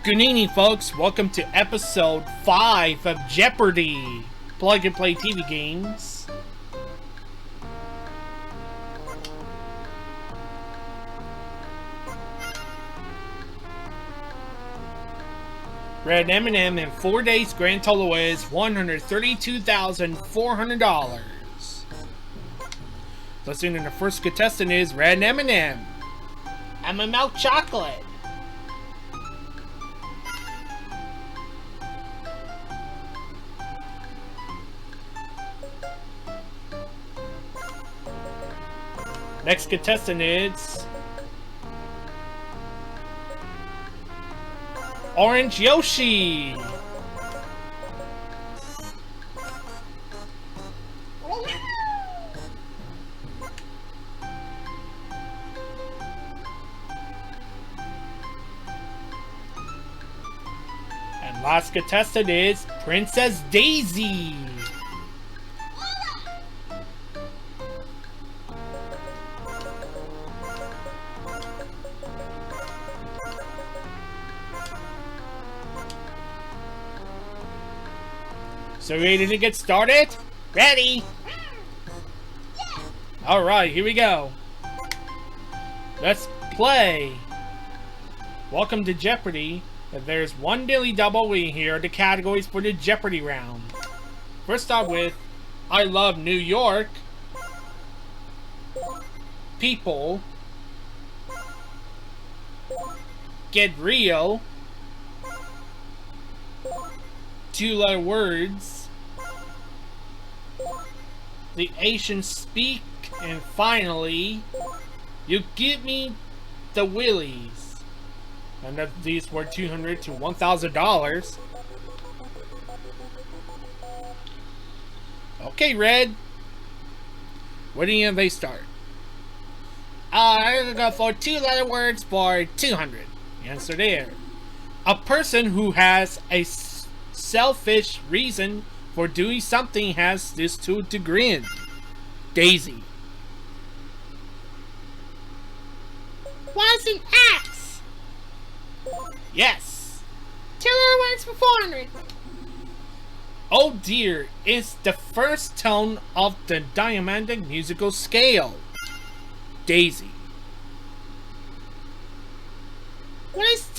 Good evening, folks. Welcome to episode 5 of Jeopardy! Plug and play TV games. Red M&M in 4 days grand total is $132,400. Listening to the first contestant is Red M&M. I'm a milk chocolate. Next contestant is Orange Yoshi. And last contestant is Princess Daisy. So ready to get started? Ready? Alright, here we go. Let's play. Welcome to Jeopardy! There's one daily double. Here are the categories for the Jeopardy round. First off with I Love New York, People, Get Real, 2-letter words, the Asian Speak, and finally, You Give Me the Willies. And these were $200 to $1,000. Okay, Red. Where do you they start? I'm gonna go for 2-letter words for 200. Answer there. A person who has a selfish reason for doing something has this tool to grin. Daisy. What's an axe? Yes. 2-letter words for 400. Oh dear is the first tone of the diamonding musical scale. Daisy. What is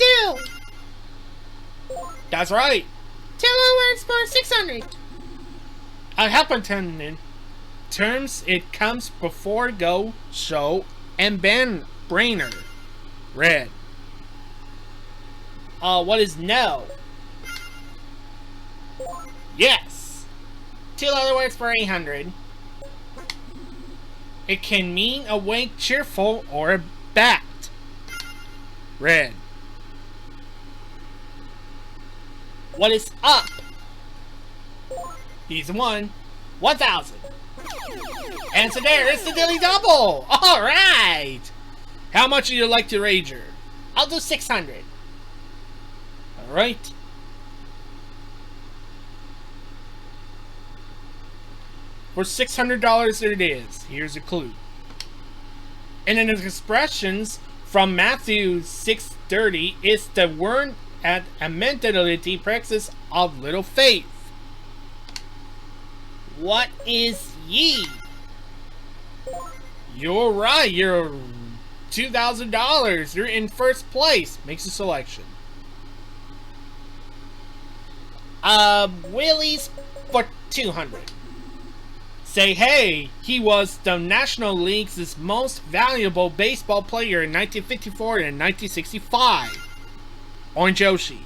2? That's right. 2-letter words for 600. A helperton terms it comes before go, show, and brainer. Red. What is no? Yes. 2-letter words for 800. It can mean awake, cheerful, or a bat. Red. What is up? He's won 1,000. And so there is the daily double. All right. How much would you like to wager? I'll do 600. All right. For $600 there it is. Here's a clue. And in the expressions from Matthew 6:30 is the word at a mentality practice of little faith. What is ye? You're right. You're $2,000. You're in first place. Makes a selection. Willies for 200. Say hey, he was the National League's most valuable baseball player in 1954 and 1965. Orange Yoshi.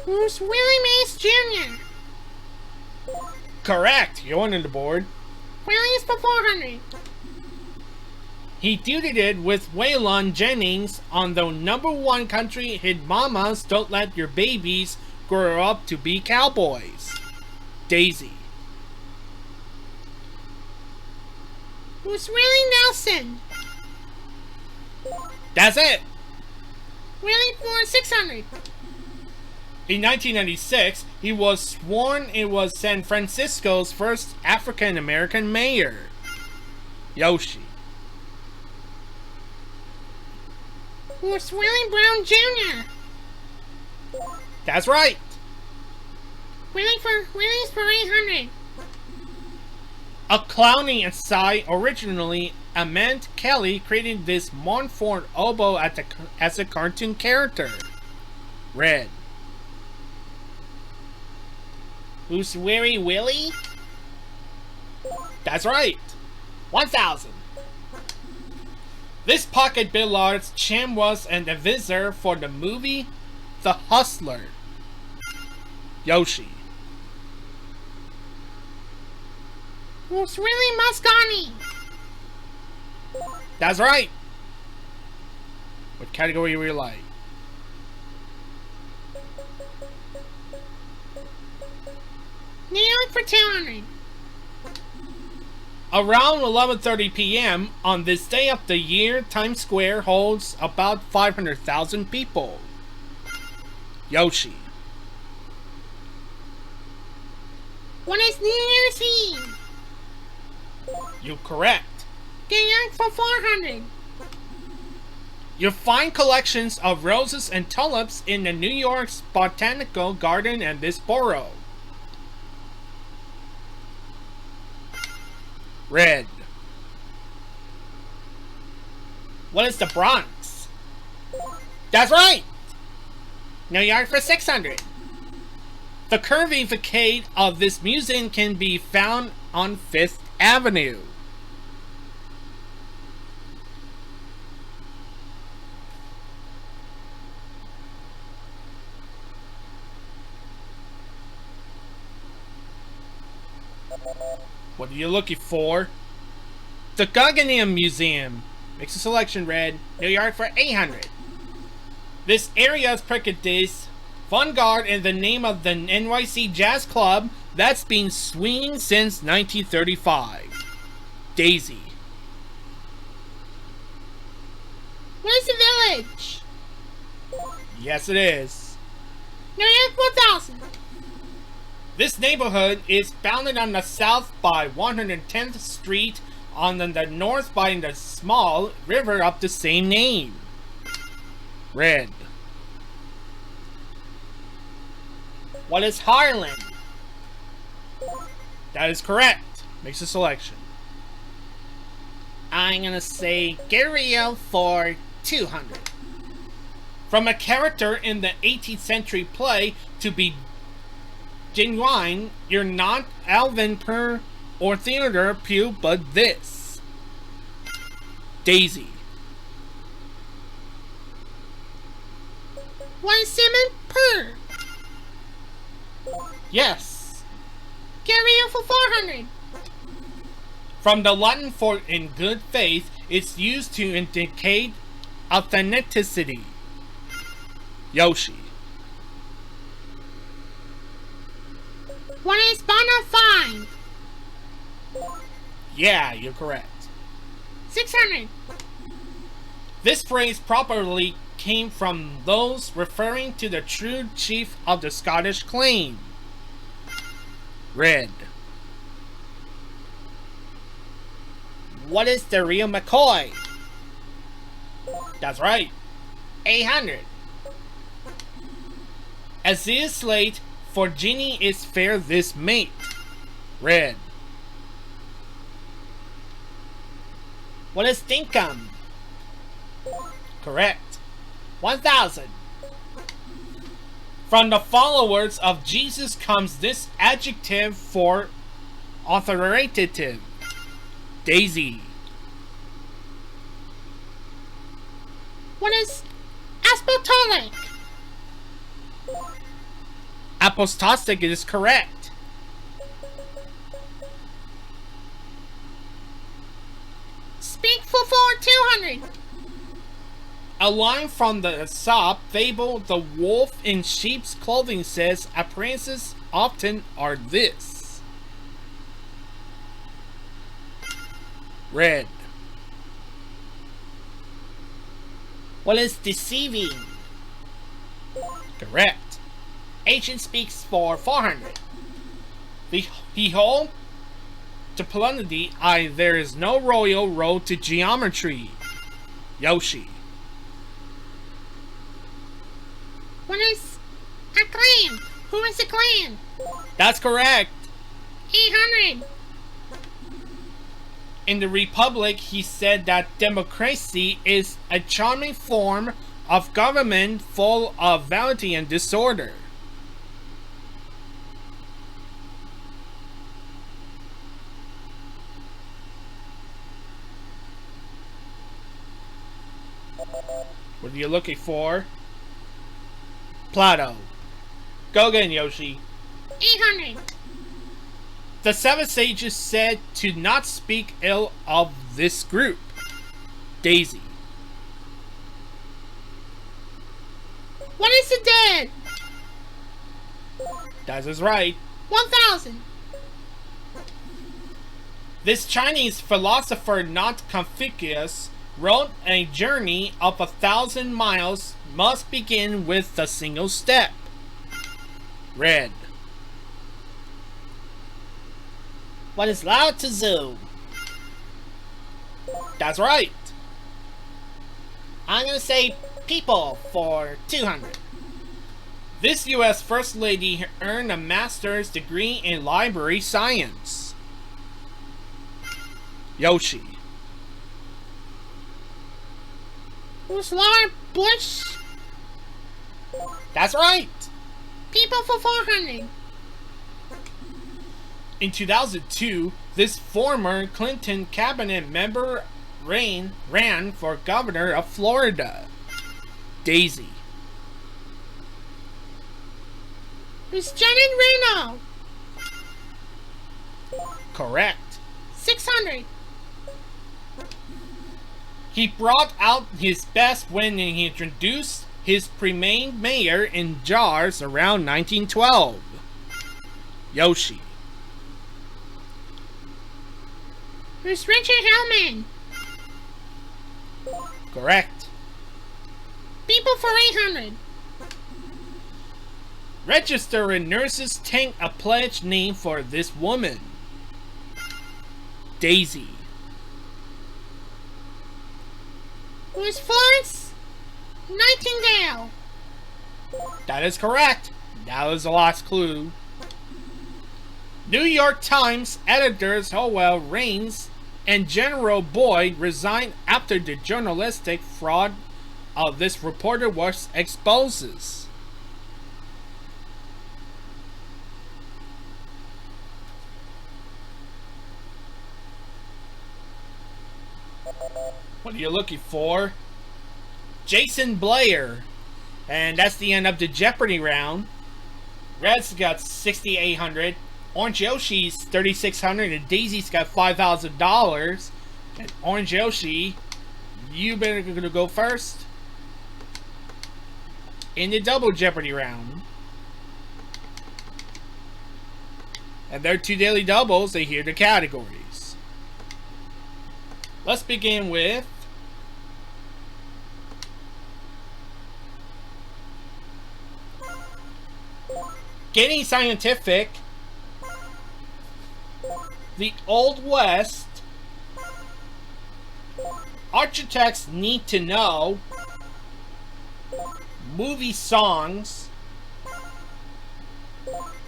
Who's Willie Mays Jr.? Correct. You're on the board. Willie's for 400. He dueted with Waylon Jennings on the #1 country hit Mamas Don't Let Your Babies Grow Up to Be Cowboys. Daisy. Who's Willie Nelson? That's it. Willie for 600. In 1996, he was sworn in was San Francisco's first African-American mayor. Yoshi. Who's Willie Brown Jr.? That's right. Willie's for 800. A clowning aside, originally Amanda Kelly created this Mournford oboe as a cartoon character. Red. Who's Weary Willie? That's right. 1,000. This pocket billiards champ was an advisor for the movie The Hustler. Yoshi. Who's Willie Mosconi? That's right. What category would you like? New York for 200. Around 11:30 p.m. on this day of the year, Times Square holds about 500,000 people. Yoshi. When is New Year's Eve? You're correct. New York for 400. You'll find collections of roses and tulips in the New York's Botanical Garden and this borough. Red. What is the Bronx? That's right! New York for 600. The curvy facade of this museum can be found on 5th Avenue. What are you looking for? The Guggenheim Museum. Makes a selection, Red. New York for 800. This area's Percadis Vanguard in the name of the NYC Jazz Club that's been swinging since 1935. Daisy. Where's the village? Yes, it is. New York 1000. This neighborhood is bounded on the south by 110th Street, on the north by the small river of the same name. Red. What is Harlan? That is correct. Makes a selection. I'm gonna say Gario for 200. From a character in the 18th century play to be genuine, you're not Alvin per or Theodore Pugh, but this. Daisy. Why Simon Per? Yes. Gario for 400. From the Latin for in good faith, it's used to indicate authenticity. Yoshi. What is bona fide? Yeah, you're correct. 600. This phrase properly came from those referring to the true chief of the Scottish claim. Red. What is the real McCoy? That's right. 800. As it is late, for Ginny is fair this mate. Red. What is dinkum? Correct. 1,000. From the followers of Jesus comes this adjective for authoritative. Daisy. What is apostolic? Apostolic is correct. Speak for 200. A line from the Aesop fable, the wolf in sheep's clothing says, appearances often are this. Red. What is deceiving? Correct. Ancient speaks for 400. Behold, to plainly, there is no royal road to geometry. Yoshi. What is a clan? Who is a clan? That's correct. 800. In the Republic, he said that democracy is a charming form of government full of vanity and disorder. What are you looking for? Plato. Go again, Yoshi. 800. The seven sages said to not speak ill of this group. Daisy. What is the dead? That is right. 1000. This Chinese philosopher, not Confucius, wrote a journey of 1,000 miles must begin with a single step. Red. What is Lao Tzu? That's right. I'm gonna say people for 200. This US First Lady earned a master's degree in library science. Yoshi. Who's Laura Bush? That's right. People for 400. In 2002, this former Clinton cabinet member ran for governor of Florida. Daisy. Who's Janet Reno? Correct. 600. He brought out his best when he introduced his pre-made mayor in jars around 1912. Yoshi. Who's Richard Hellman? Correct. People for 800. Register and nurses take a pledge named for this woman. Daisy. Who's Florence Nightingale? That is correct. That was the last clue. New York Times editors Howell Raines and General Boyd resigned after the journalistic fraud of this reporter was exposed. What are you looking for? Jason Blair. And that's the end of the Jeopardy round. Red's got 6,800. Orange Yoshi's 3,600 and Daisy's got $5,000. And Orange Yoshi, you better gonna go first in the double Jeopardy round. And there are two daily doubles. They hear the categories. Let's begin with getting scientific. The Old West. Architects need to know. Movie songs.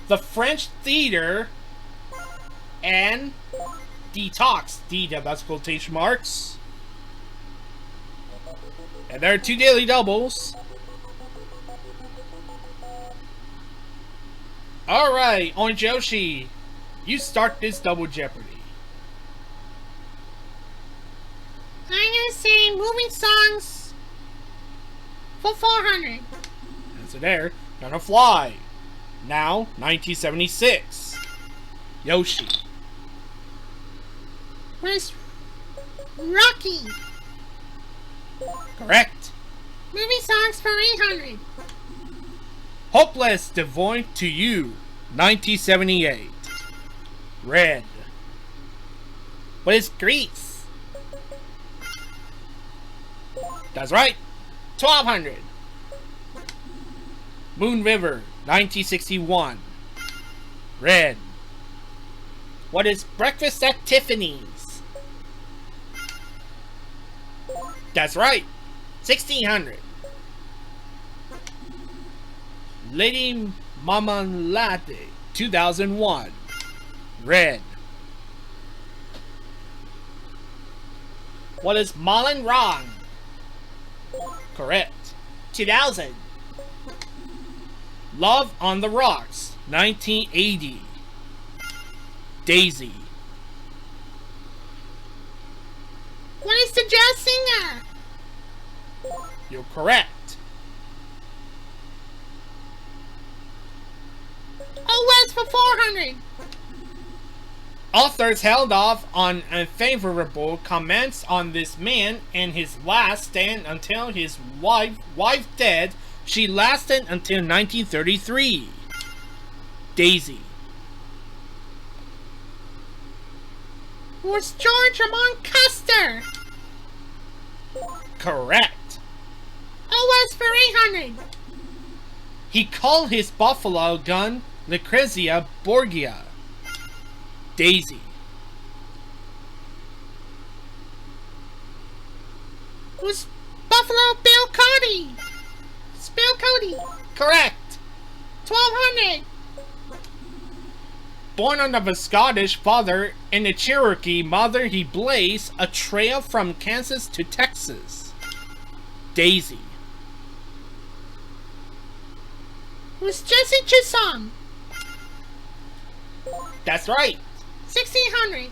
The French theater. And detox. That's quotation marks. And there are two daily doubles. Alright, Orange Yoshi, you start this double Jeopardy. I'm gonna say movie songs for 400. That's it there. Gonna fly. Now, 1976. Yoshi. Where's Rocky? Correct. Movie songs for 800. Hopeless Devoid to You. 1978. Red. What is Grease? That's right. 1,200. Moon River. 1961. Red. What is Breakfast at Tiffany's? That's right. 1,600. Lady Marmalade, 2001. Red. What is Mullen Wrong? Correct. 2000. Love on the Rocks, 1980. Daisy. What is the jazz singer? You're correct. Oh, what's for 400? Authors held off on unfavorable comments on this man and his last stand until his wife dead. She lasted until 1933. Daisy. Was George Amon Custer? Correct. Oh, what's for 800? He called his buffalo gun Lucrezia Borgia. Daisy. Was Buffalo Bill Cody? Bill Cody. Correct. 1200. Born of a Scottish father and a Cherokee mother, he blazed a trail from Kansas to Texas. Daisy. Was Jesse Chisholm? That's right. 1600.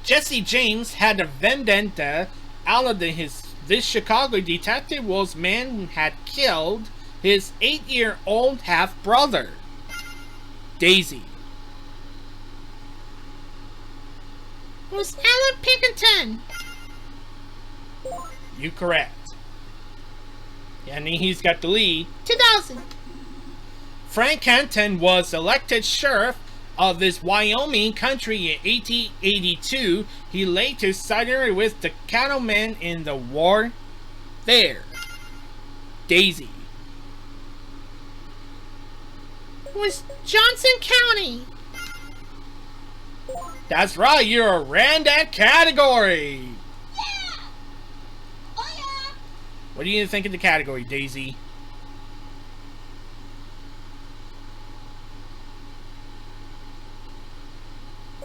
Jesse James had a vendetta out of this Chicago detective was man who had killed his 8-year-old half-brother. Daisy. Was Alan Pinkerton? You correct. And he's got the lead. 2000. Frank Canton was elected sheriff of this Wyoming country in 1882. He later sided with the cattlemen in the war there. Daisy. Was Johnson County? That's right, you ran that category. Yeah! Oh yeah! What do you think of the category, Daisy?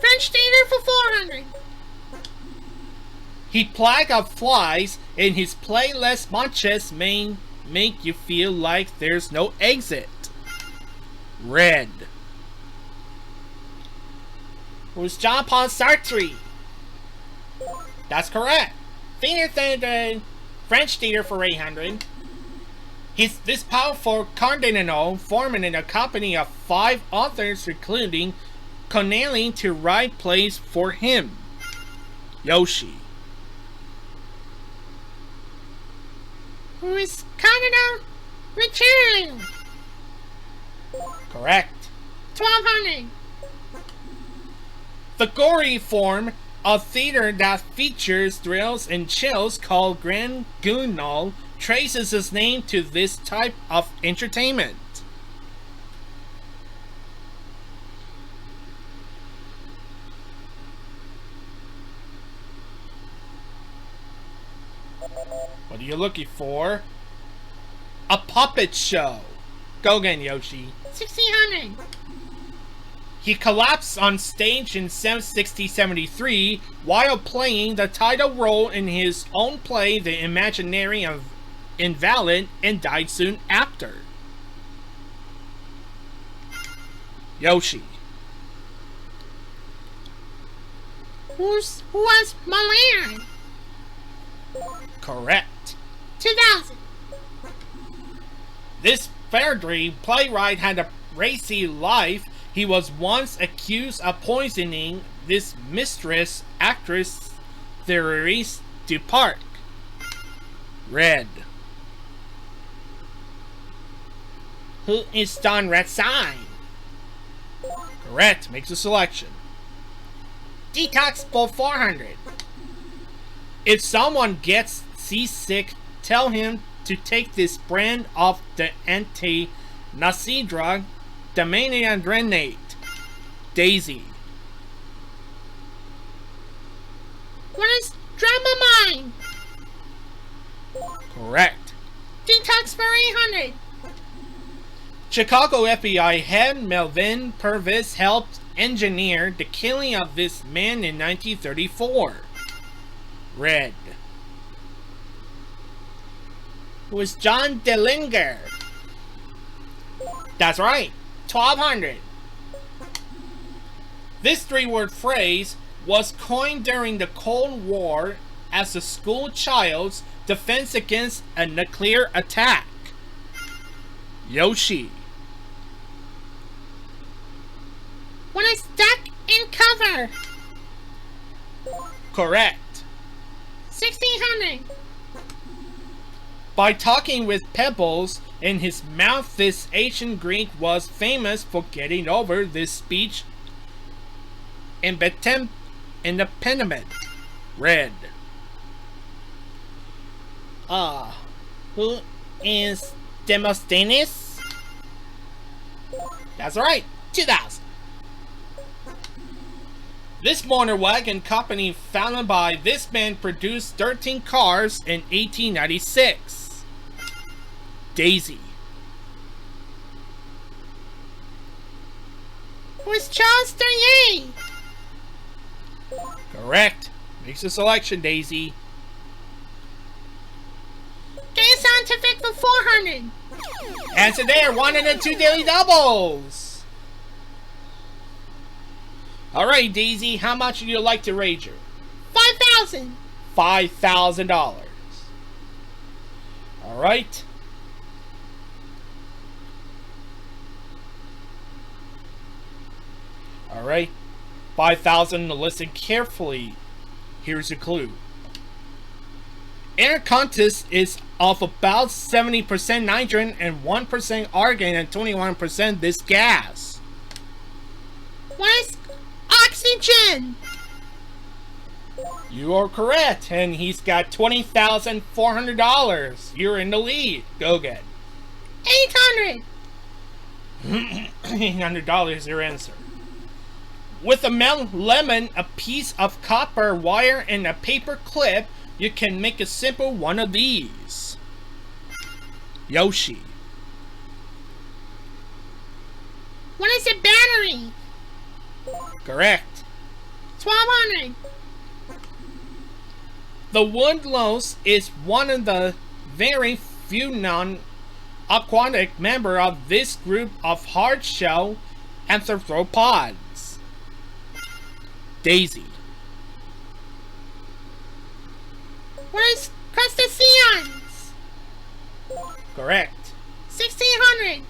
French theater for 400. He plague of flies in his playlist munches may make you feel like there's no exit. Red. Was John Paul Sartre? That's correct. French theater for 800. This powerful cardinal formed a company of 5 authors, including Connelly, to write plays for him. Yoshi. Who is Cardinal Richelieu? Correct. 1200. The gory form of theater that features thrills and chills called Grand Guignol traces its name to this type of entertainment. What are you looking for? A puppet show. Go again, Yoshi. 1600. He collapsed on stage in 1673 while playing the title role in his own play, The Imaginary Invalid, and died soon after. Yoshi. Who was Milan? Correct. 2000. This Fairdry playwright had a racy life. He was once accused of poisoning this mistress actress Therese Duparc. Red. Who is Don Ratsine? Correct. Makes a selection. Detox for 400. If someone gets seasick, tell him to take this brand of the anti-Nazi drug, Damania Grenade. Daisy. What is Dramamine? Correct. Detox for 800. Chicago FBI head Melvin Purvis helped engineer the killing of this man in 1934. Red. It was John Dillinger. That's right, 1200. This three-word phrase was coined during the Cold War as a school child's defense against a nuclear attack. Yoshi. When I stuck in cover. Correct. 1600. By talking with pebbles in his mouth, this ancient Greek was famous for getting over this speech impediment. Red. Who is Demosthenes? That's right, 2000. This motor wagon company founded by this man produced 13 cars in 1896. Daisy. Who is Charles Durnier? Correct. Makes a selection, Daisy. Get scientific for 400. Answer there, 102 daily doubles. Alright, Daisy, how much would you like to wager? 5,000. $5,000. Alright. Alright. 5,000, listen carefully. Here's a clue. Air contest is of about 70% nitrogen and 1% argon and 21% this gas. What is oxygen? You are correct, and he's got $20,400. You're in the lead. Go get 800. $800 is your answer. With a lemon, a piece of copper wire, and a paper clip, you can make a simple one of these. Yoshi. What is a battery? Correct. 1,200. The woodlouse is one of the very few non-aquatic members of this group of hard-shell arthropods. Daisy. What is crustaceans? Correct. 1,600.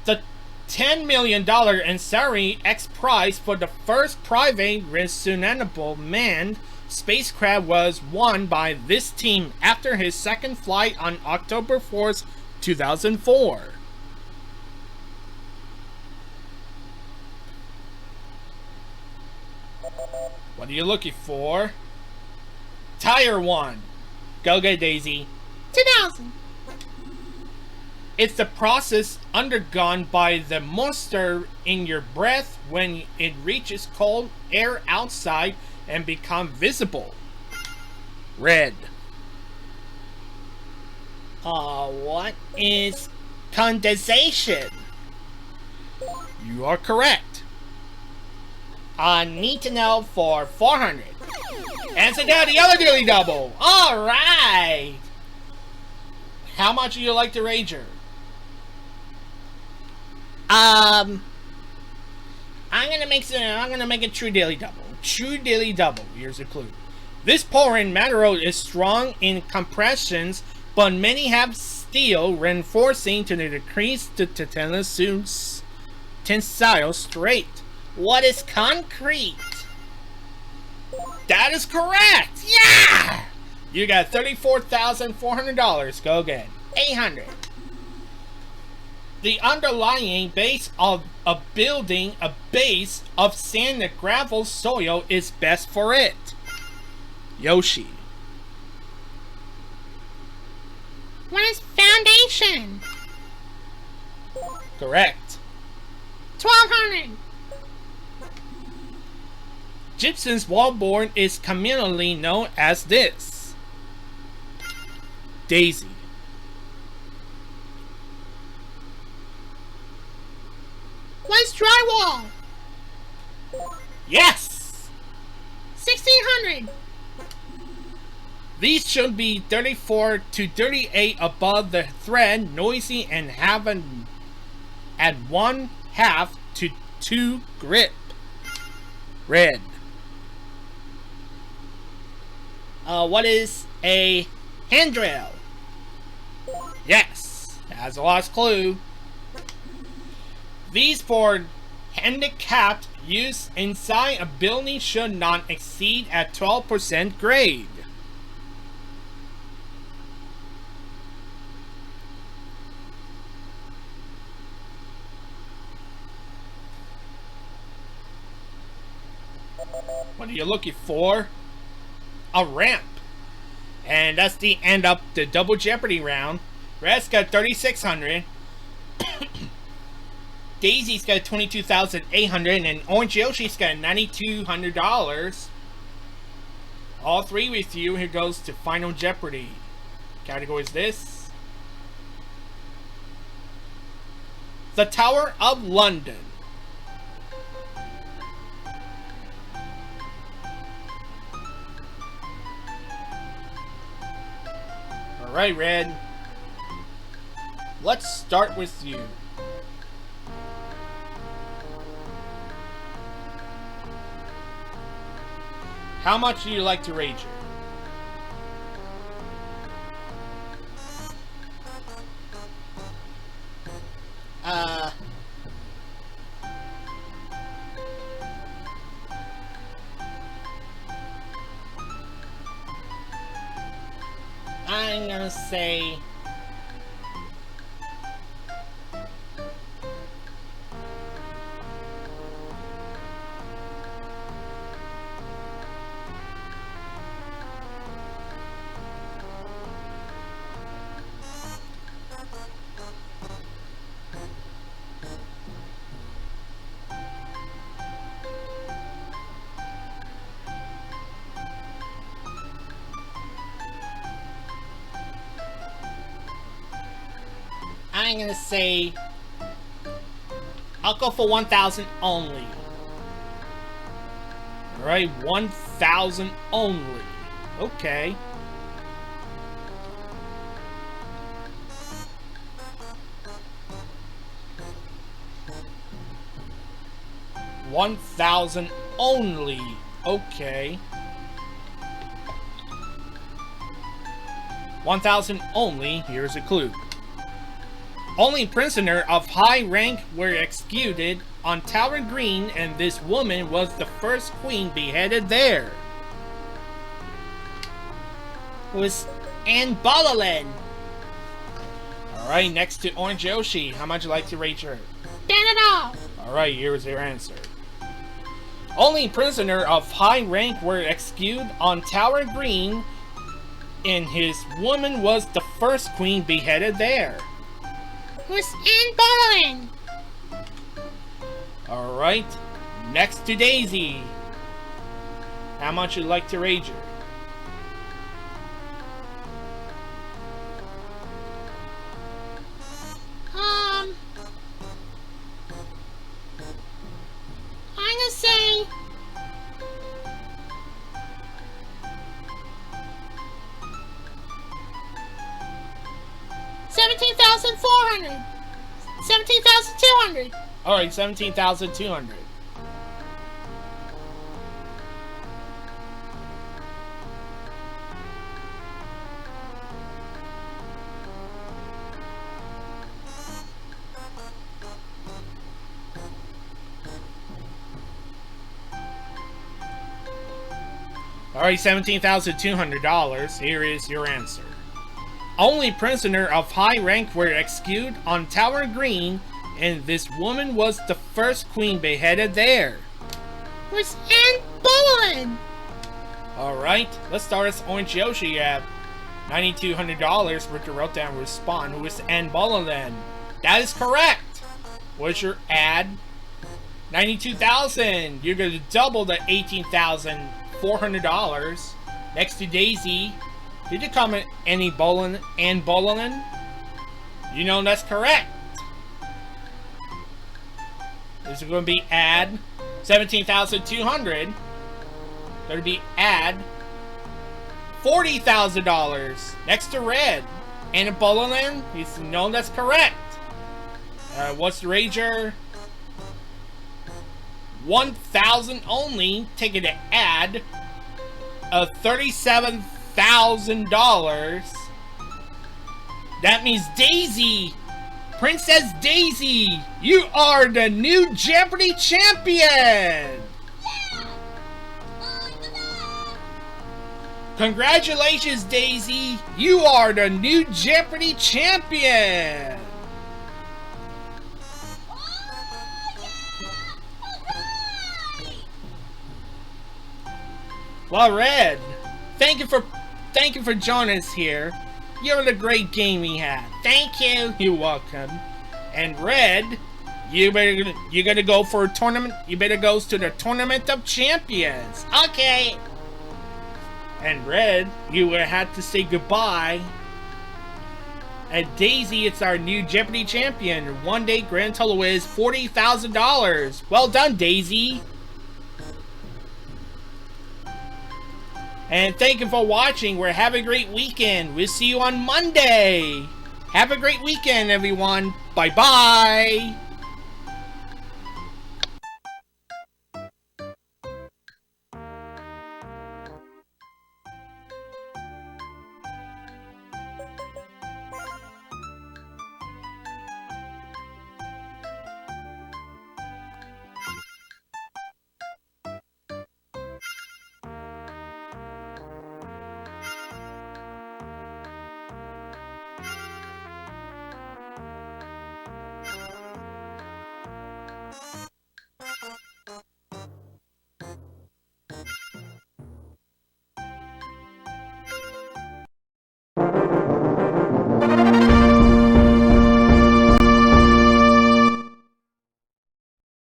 The $10 million Ansari X prize for the first private resuitable manned spacecraft was won by this team after his second flight on October 4th, 2004. What are you looking for? Tire 1. Go get Daisy. 2,000. It's the process undergone by the moisture in your breath when it reaches cold air outside and becomes visible. Red. What is condensation? You are correct. Need to know for 400. Answer down the other daily double. Alright. How much would you like to wager? I'm gonna make a true daily double. True daily double. Here's a clue. This pouring material is strong in compressions, but many have steel reinforcing to decrease the tensile strength. What is concrete? That is correct. Yeah. You got $34,400. Go again. 800. The underlying base of a building, a base of sand and gravel soil is best for it. Yoshi. What is foundation? Correct. 1,200. Gypsum's wallboard is commonly known as this. Daisy. wall. Yes! 1600. These should be 34 to 38 above the thread, noisy, and have an at 1/2 to 2 grip. Red. What is a handrail? Yes, that's the last clue. These for handicapped use inside a building should not exceed at 12% grade. What are you looking for? A ramp. And that's the end of the double Jeopardy round. Red's got 3,600. Daisy's got 22,800, and Orange Yoshi's got $9,200. All three with you. Here goes to Final Jeopardy. Category is this: the Tower of London. Alright, Red. Let's start with you. How much do you like to wager? I'm gonna say I'll go for 1,000 only. Alright, 1,000 only. Okay. $1,000 only. Okay. 1,000 only. Here's a clue. Only prisoner of high rank were executed on Tower Green, and this woman was the first queen beheaded there. Was Anne Boleyn. Alright, next to Orange Yoshi. How much would you like to rate her? $10. Alright, here's your answer. Only prisoner of high rank were executed on Tower Green, and his woman was the first queen beheaded there. Was Anne Boleyn. Alright, next to Daisy. How much would you like to wager? I'm gonna say $17,400. 17,200. Alright, 17,200. Alright, $17,200. Here is your answer. Only prisoner of high rank were executed on Tower Green, and this woman was the first queen beheaded there. Was Anne Boleyn. Alright, let's start with Orange Yoshi at $9,200. Richter wrote down respond. Who is Anne Boleyn? That is correct. What's your ad? 92,000. You're going to double the $18,400. Next to Daisy. Did you comment Anne Boleyn? You know that's correct. This is going to be add 17,200. Going to be add $40,000 next to red. And in Bololand, he's known that's correct. What's the rager? 1,000 only. Taking to add of $37,000. That means Daisy, Princess Daisy, you are the new Jeopardy champion! Congratulations, Daisy! You are the new Jeopardy champion! Well, Red, thank you for joining us here. You're the great game we had. Thank you. You're welcome. And Red, you're gonna go for a tournament. You better go to the Tournament of Champions. Okay. And Red, you will have to say goodbye. And Daisy, it's our new Jeopardy champion. One day grand total is $40,000. Well done, Daisy. And thank you for watching. We're having a great weekend. We'll see you on Monday. Have a great weekend, everyone. Bye-bye.